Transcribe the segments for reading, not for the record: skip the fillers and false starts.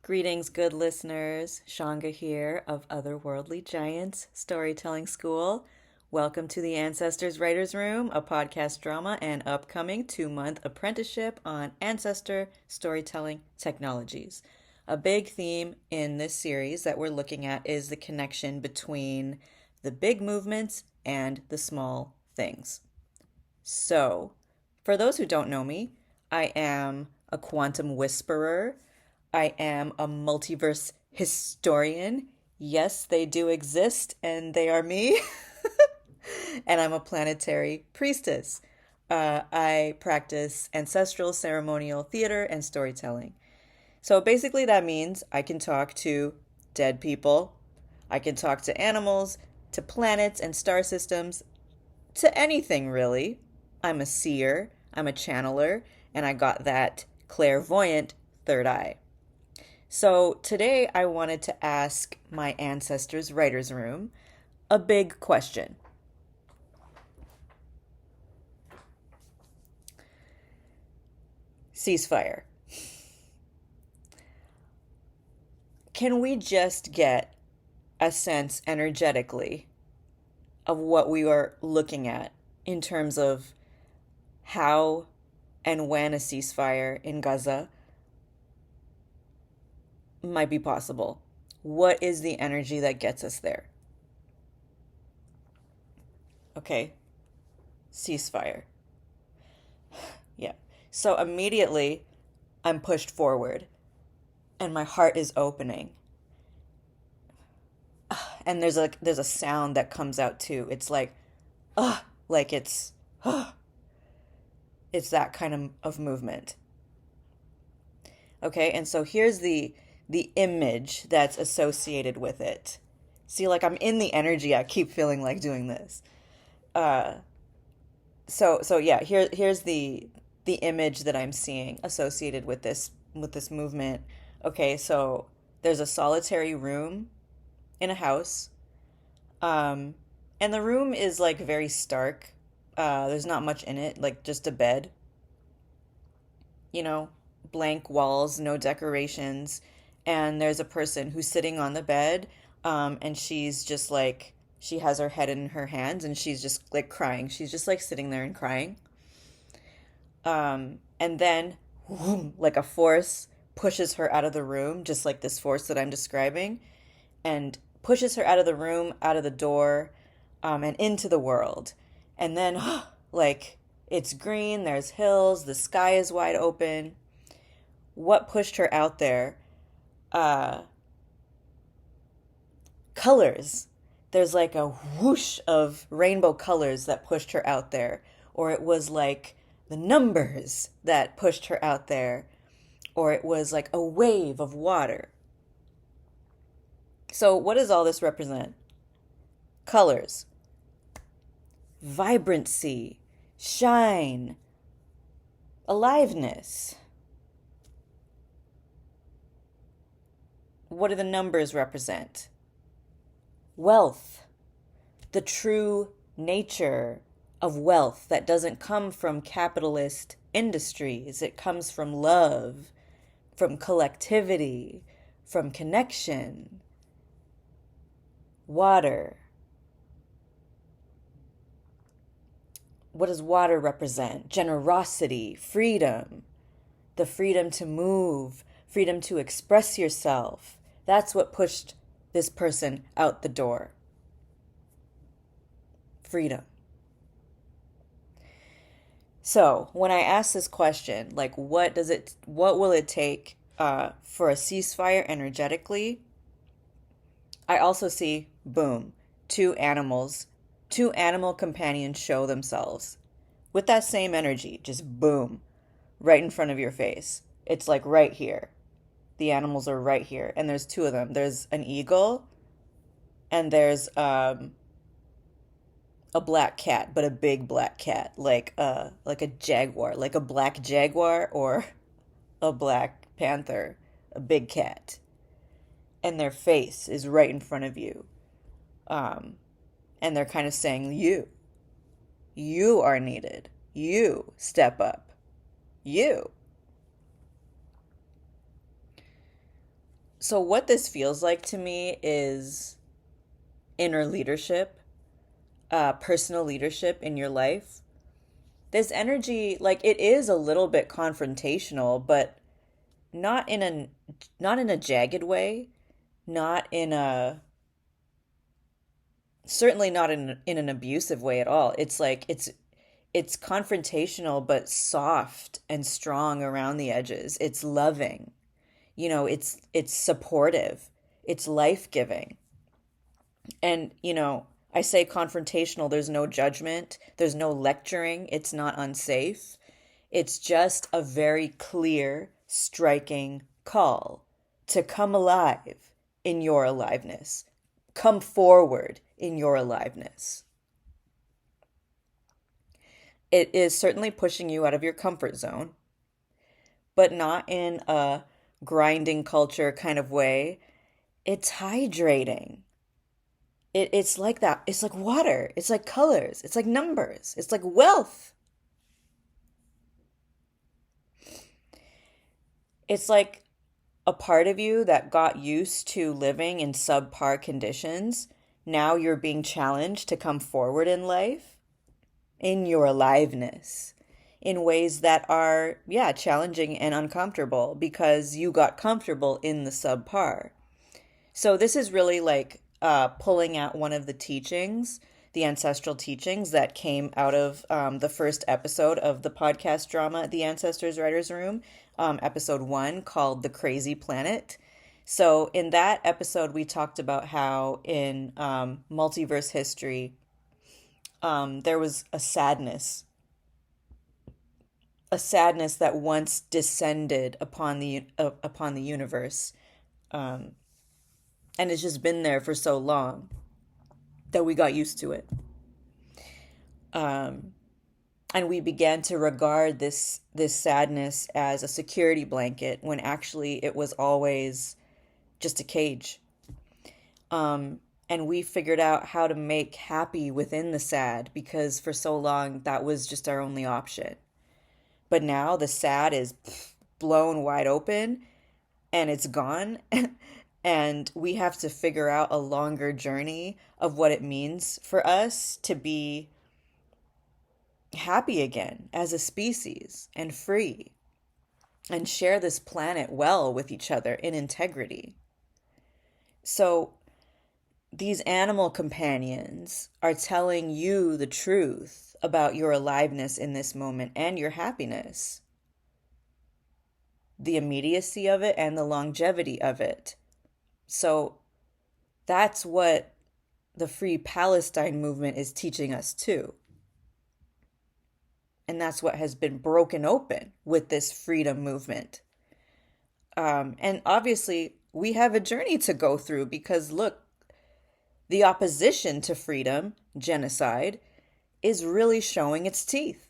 Greetings, good listeners. Shanga here of Otherworldly Giants Storytelling School. Welcome to the Ancestors Writers Room, a podcast drama and upcoming 2-month apprenticeship on ancestor storytelling technologies. A big theme in this series that we're looking at is the connection between the big movements and the small things. So, for those who don't know me, I am a quantum whisperer. I am a multiverse historian. Yes, they do exist, and they are me. And I'm a planetary priestess. I practice ancestral ceremonial theater and storytelling. So basically, that means I can talk to dead people, I can talk to animals, to planets and star systems, to anything really. I'm a seer, I'm a channeler, and I got that clairvoyant third eye. So today I wanted to ask my ancestors' writer's room a big question. Ceasefire. Can we just get a sense energetically of what we are looking at in terms of how and when a ceasefire in Gaza might be possible? What is the energy that gets us there? Okay, ceasefire. Yeah. So immediately I'm pushed forward and my heart is opening. And there's a sound that comes out too. It's like it's that kind of movement. Okay, and so here's the image that's associated with it. See, like I'm in the energy. I keep feeling like doing this. Uh, so yeah, here's the image that I'm seeing associated with this movement. Okay, so there's a solitary room in a house, um, and the room is like very stark. There's not much in it, like just a bed, you know, blank walls, no decorations, and there's a person who's sitting on the bed, and she's just like she has her head in her hands and she's just like crying. She's just like sitting there and crying. And then, whoom, like a force pushes her out of the room, just like this force that I'm describing, and pushes her out of the room, out of the door, and into the world. And then, like, it's green, there's hills, the sky is wide open. What pushed her out there? Uh, Colors. There's like a whoosh of rainbow colors that pushed her out there. Or it was like the numbers that pushed her out there. Or it was like a wave of water. So, what does all this represent? Colors, vibrancy, shine, aliveness. What do the numbers represent? Wealth, the true nature of wealth that doesn't come from capitalist industries. It comes from love, from collectivity, from connection. Water. What does water represent? Generosity, freedom, the freedom to move, freedom to express yourself. That's what pushed this person out the door. Freedom. So when I ask this question, like what will it take for a ceasefire energetically? I also see, boom, two animal companions show themselves with that same energy, just boom, right in front of your face. It's like right here. The animals are right here, and there's two of them. There's an eagle, and there's a black cat, but a big black cat, like a jaguar, like a black jaguar or a black panther, a big cat, and their face is right in front of you. And they're kind of saying, you are needed. You step up. You. So, what this feels like to me is inner leadership, personal leadership in your life. This energy, like it is a little bit confrontational, but not in a not in a jagged way, not in a certainly not in an abusive way at all. It's like it's confrontational but soft and strong around the edges. It's loving. It's supportive. It's life-giving. And, I say confrontational, there's no judgment, there's no lecturing, it's not unsafe. It's just a very clear, striking call to come alive in your aliveness. Come forward in your aliveness. It is certainly pushing you out of your comfort zone, but not in a grinding culture kind of way. It's hydrating. It's like that. It's like water. It's like colors. It's like numbers. It's like wealth. It's like a part of you that got used to living in subpar conditions. Now you're being challenged to come forward in life, in your aliveness, in ways that are, yeah, challenging and uncomfortable because you got comfortable in the subpar. So this is really like pulling out one of the teachings, the ancestral teachings that came out of the first episode of the podcast drama, The Ancestors Writers Room, episode 1 called The Crazy Planet. So in that episode, we talked about how in multiverse history, there was a sadness that once descended upon the universe, um, and it's just been there for so long that we got used to it. Um, and we began to regard this sadness as a security blanket when actually it was always just a cage. And we figured out how to make happy within the sad because for so long that was just our only option. But now the sad is blown wide open and it's gone. And we have to figure out a longer journey of what it means for us to be happy again as a species and free and share this planet well with each other in integrity. So these animal companions are telling you the truth about your aliveness in this moment and your happiness, the immediacy of it and the longevity of it. So that's what the Free Palestine movement is teaching us too. And that's what has been broken open with this freedom movement. And obviously, we have a journey to go through because look, the opposition to freedom, genocide, is really showing its teeth.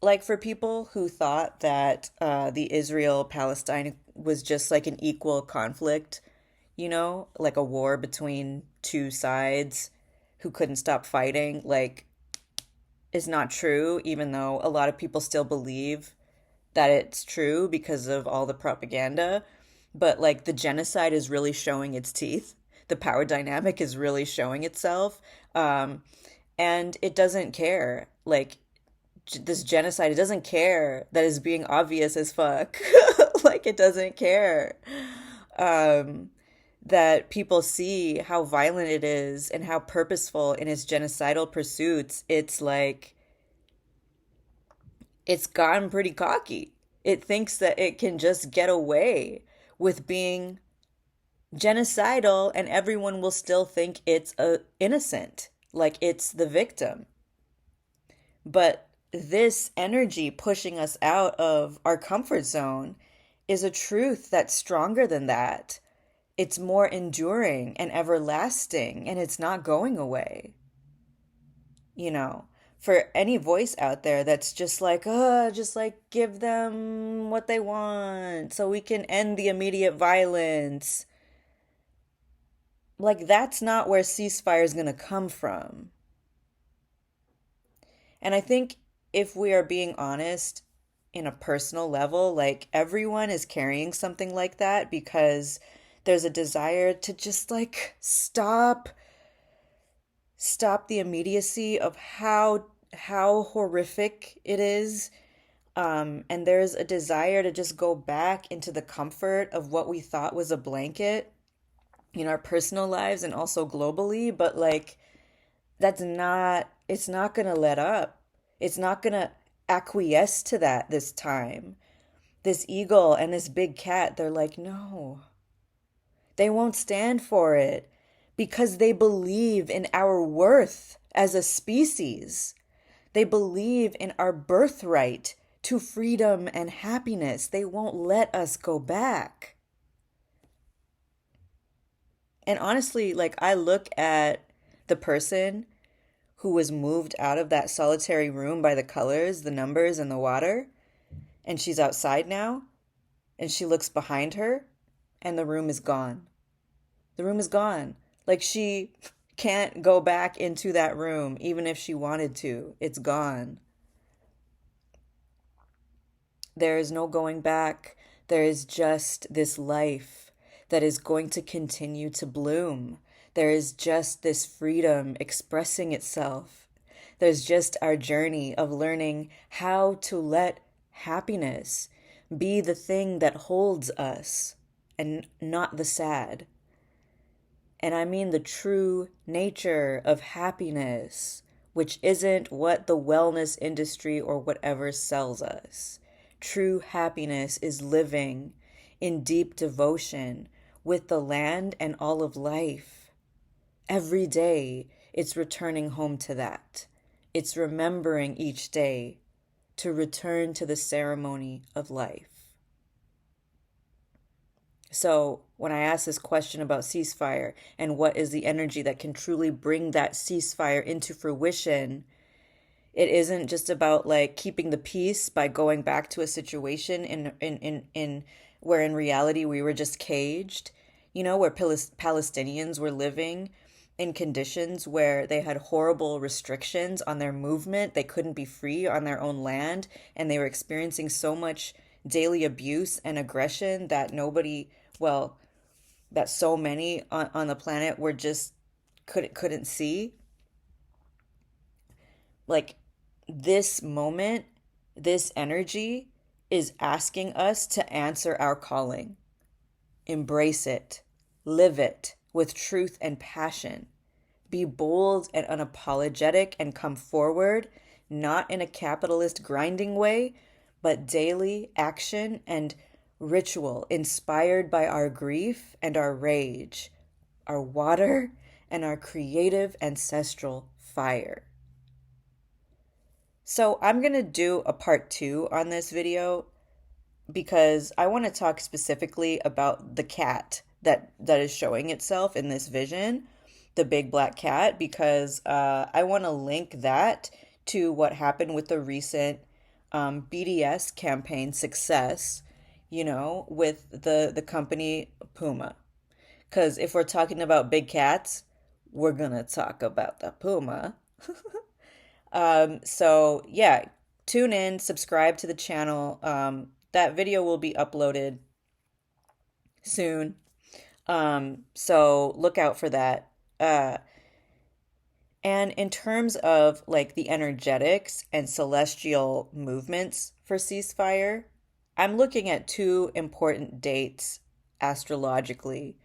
Like for people who thought that the Israel-Palestine was just like an equal conflict, like a war between two sides who couldn't stop fighting, like, is not true, even though a lot of people still believe that it's true because of all the propaganda. But like the genocide is really showing its teeth. The power dynamic is really showing itself. And it doesn't care. Like this genocide, it doesn't care that is being obvious as fuck. Like it doesn't care. That people see how violent it is and how purposeful in its genocidal pursuits. It's like it's gotten pretty cocky. It thinks that it can just get away with being genocidal and everyone will still think it's innocent, like it's the victim. But this energy pushing us out of our comfort zone is a truth that's stronger than that. It's more enduring and everlasting, and it's not going away. For any voice out there that's just like, oh, just like give them what they want so we can end the immediate violence. Like, that's not where ceasefire is going to come from. And I think if we are being honest, in a personal level, like everyone is carrying something like that because there's a desire to just like stop the immediacy of how horrific it is. And there's a desire to just go back into the comfort of what we thought was a blanket in our personal lives and also globally, but like it's not gonna let up. It's not gonna acquiesce to that this time. This eagle and this big cat, they're like, no, they won't stand for it because they believe in our worth as a species. They believe in our birthright to freedom and happiness. They won't let us go back. And honestly, like I look at the person who was moved out of that solitary room by the colors, the numbers, and the water, and she's outside now, and she looks behind her, and the room is gone. The room is gone. Like she can't go back into that room, even if she wanted to. It's gone. There is no going back. There is just this life that is going to continue to bloom. There is just this freedom expressing itself. There's just our journey of learning how to let happiness be the thing that holds us and not the sad. And I mean the true nature of happiness, which isn't what the wellness industry or whatever sells us. True happiness is living in deep devotion with the land and all of life. Every day, it's returning home to that. It's remembering each day to return to the ceremony of life. So when I ask this question about ceasefire and what is the energy that can truly bring that ceasefire into fruition, it isn't just about like keeping the peace by going back to a situation in where in reality we were just caged, where Palestinians were living in conditions where they had horrible restrictions on their movement. They couldn't be free on their own land, and they were experiencing so much daily abuse and aggression that that so many on the planet were just couldn't see. Like this moment, this energy is asking us to answer our calling, embrace it, live it with truth and passion, be bold and unapologetic, and come forward, not in a capitalist grinding way, but daily action and ritual inspired by our grief and our rage, our water and our creative ancestral fire. So I'm going to do a part 2 on this video because I want to talk specifically about the cat that is showing itself in this vision, the big black cat, because I want to link that to what happened with the recent BDS campaign success, with the company Puma. Because if we're talking about big cats, we're going to talk about the Puma. So yeah, tune in, subscribe to the channel. That video will be uploaded soon. So look out for that. And in terms of like the energetics and celestial movements for ceasefire, I'm looking at 2 important dates astrologically.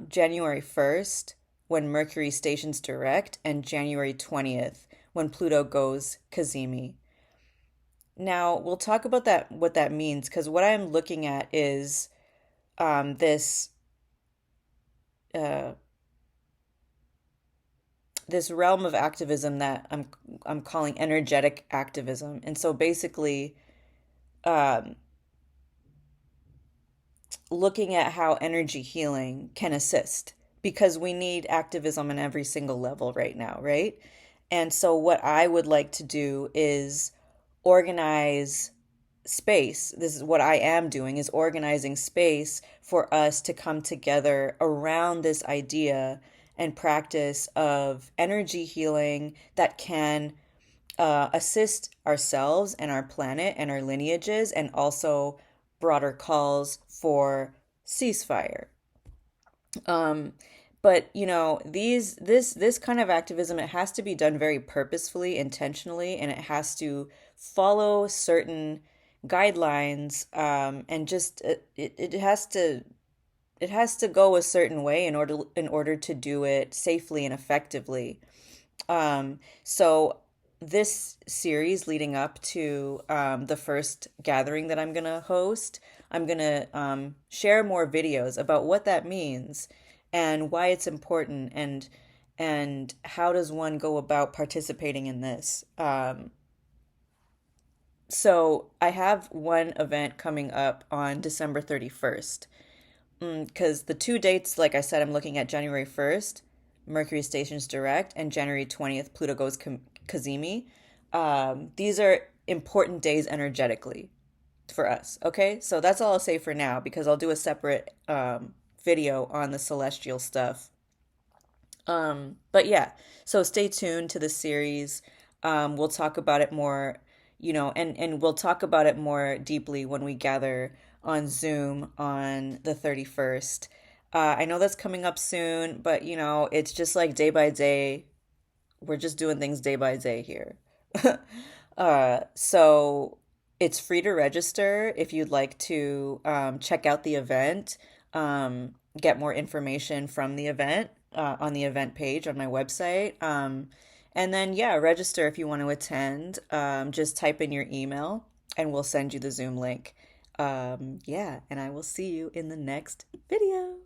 January 1st, when Mercury stations direct, and January 20th, when Pluto goes Cazimi. Now, we'll talk about that, what that means, because what I'm looking at is this uh, this realm of activism that I'm calling energetic activism. And so basically, um, looking at how energy healing can assist, because we need activism on every single level right now, right? And so what I would like to do is organize space. This is what I am doing, is organizing space for us to come together around this idea and practice of energy healing that can assist ourselves and our planet and our lineages, and also broader calls for ceasefire. Um, but this kind of activism, it has to be done very purposefully, intentionally, and it has to follow certain guidelines, and just it has to go a certain way in order to do it safely and effectively. So this series leading up to the first gathering that I'm gonna host, I'm gonna share more videos about what that means and why it's important, and how does one go about participating in this. So I have one event coming up on December 31st. Because the two dates, like I said, I'm looking at January 1st, Mercury stations direct, and January 20th, Pluto goes Kazemi. These are important days energetically for us. Okay, so that's all I'll say for now, because I'll do a separate video on the celestial stuff. But yeah, so stay tuned to the series. We'll talk about it more, and we'll talk about it more deeply when we gather on Zoom on the 31st. I know that's coming up soon, but it's just like day by day. We're just doing things day by day here. So it's free to register if you'd like to check out the event, get more information from the event on the event page on my website. And then, yeah, register if you want to attend. Just type in your email and we'll send you the Zoom link. Yeah, and I will see you in the next video.